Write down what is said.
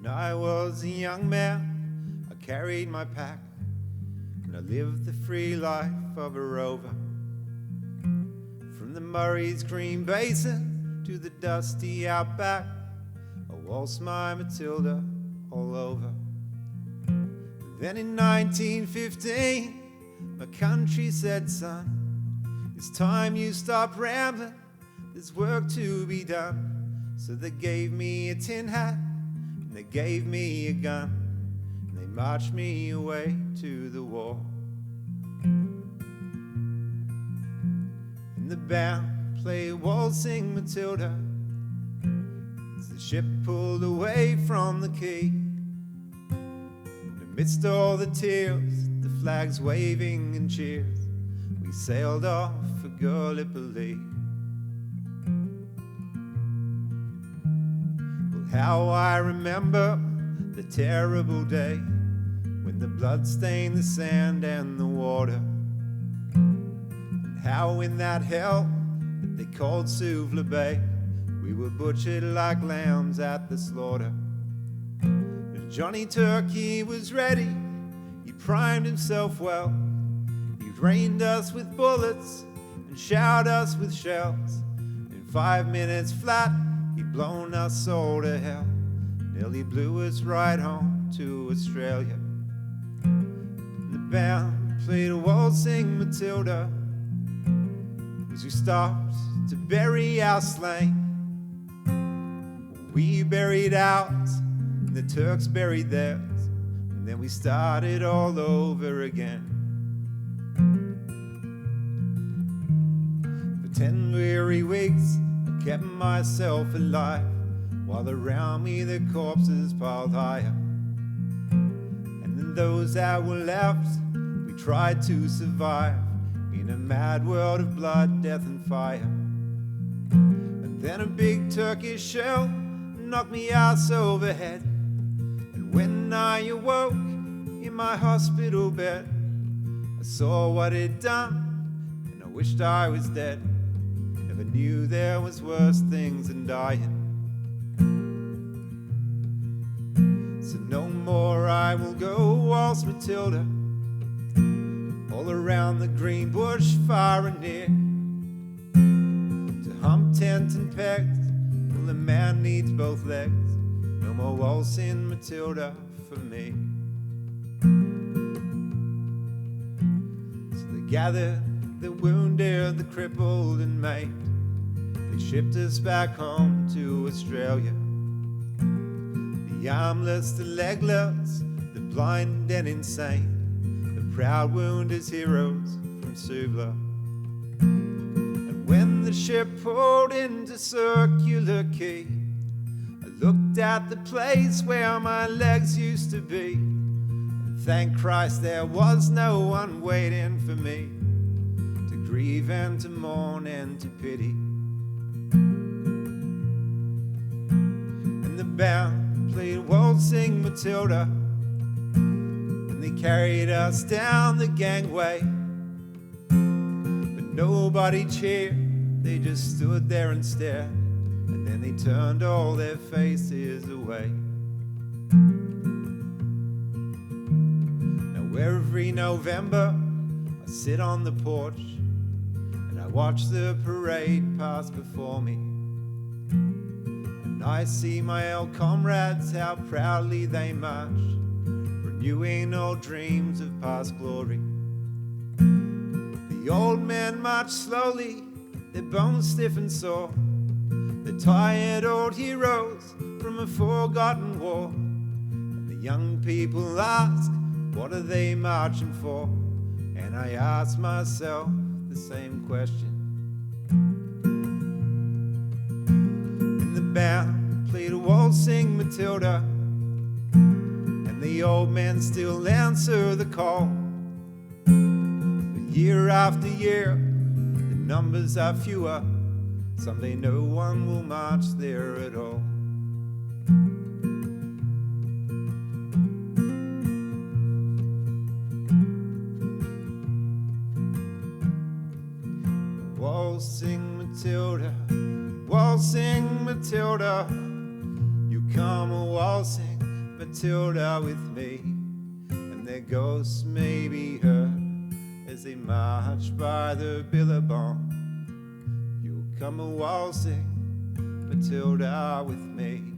When I was a young man, I carried my pack, and I lived the free life of a rover. From the Murray's green basin to the dusty outback, I waltzed my Matilda all over. Then in 1915, my country said, son, it's time you stop rambling, there's work to be done. So they gave me a tin hat, and they gave me a gun, and they marched me away to the war. And the band played Waltzing Matilda as the ship pulled away from the quay. And amidst all the tears, the flags waving and cheers, we sailed off for Gallipoli. Well, how I remember the terrible day when the blood stained the sand and the water, and how in that hell that they called Suvla Bay, we were butchered like lambs at the slaughter. But Johnny Turkey was ready, he primed himself well, he'd rained us with bullets and showered us with shells. In 5 minutes flat, he'd blown us all to hell, nearly blew us right home to Australia. And the band played a waltzing Matilda as we stopped to bury our slain. We buried ours, and the Turks buried theirs, and then we started all over again. For 10 weary weeks I kept myself alive, while around me the corpses piled higher. And then those that were left, we tried to survive in a mad world of blood, death and fire. And then a big Turkish shell knocked me ass overhead, and when I awoke in my hospital bed, I saw what it'd done, and I wished I was dead. Never knew there was worse things than dying. So no more I will go waltz Matilda all around the green bush far and near, to hump tent and pegs. Well, a man needs both legs, no more waltzing Matilda for me. So they gathered the wounded, the crippled and maimed, they shipped us back home to Australia. The armless, the legless, the blind and insane, the proud wounded heroes from Suvla. And when the ship pulled into Circular Quay, I looked at the place where my legs used to be, and thank Christ there was no one waiting for me to grieve and to mourn and to pity. And the band played Waltzing Matilda, and they carried us down the gangway, but nobody cheered, they just stood there and stared, and then they turned all their faces away. Now every November I sit on the porch and I watch the parade pass before me, and I see my old comrades, how proudly they march, renewing old dreams of past glory. The old men march slowly, their bones stiff and sore, the tired old heroes from a forgotten war. And the young people ask, what are they marching for? And I ask myself the same question. And the band played a waltzing Matilda, and the old men still answer the call. But year after year, the numbers are fewer, someday no one will march there at all. Waltzing Matilda, waltzing Matilda, you come a waltzing Matilda with me, and their ghosts may be heard as they march by the billabong. You'll come a waltzing Matilda with me.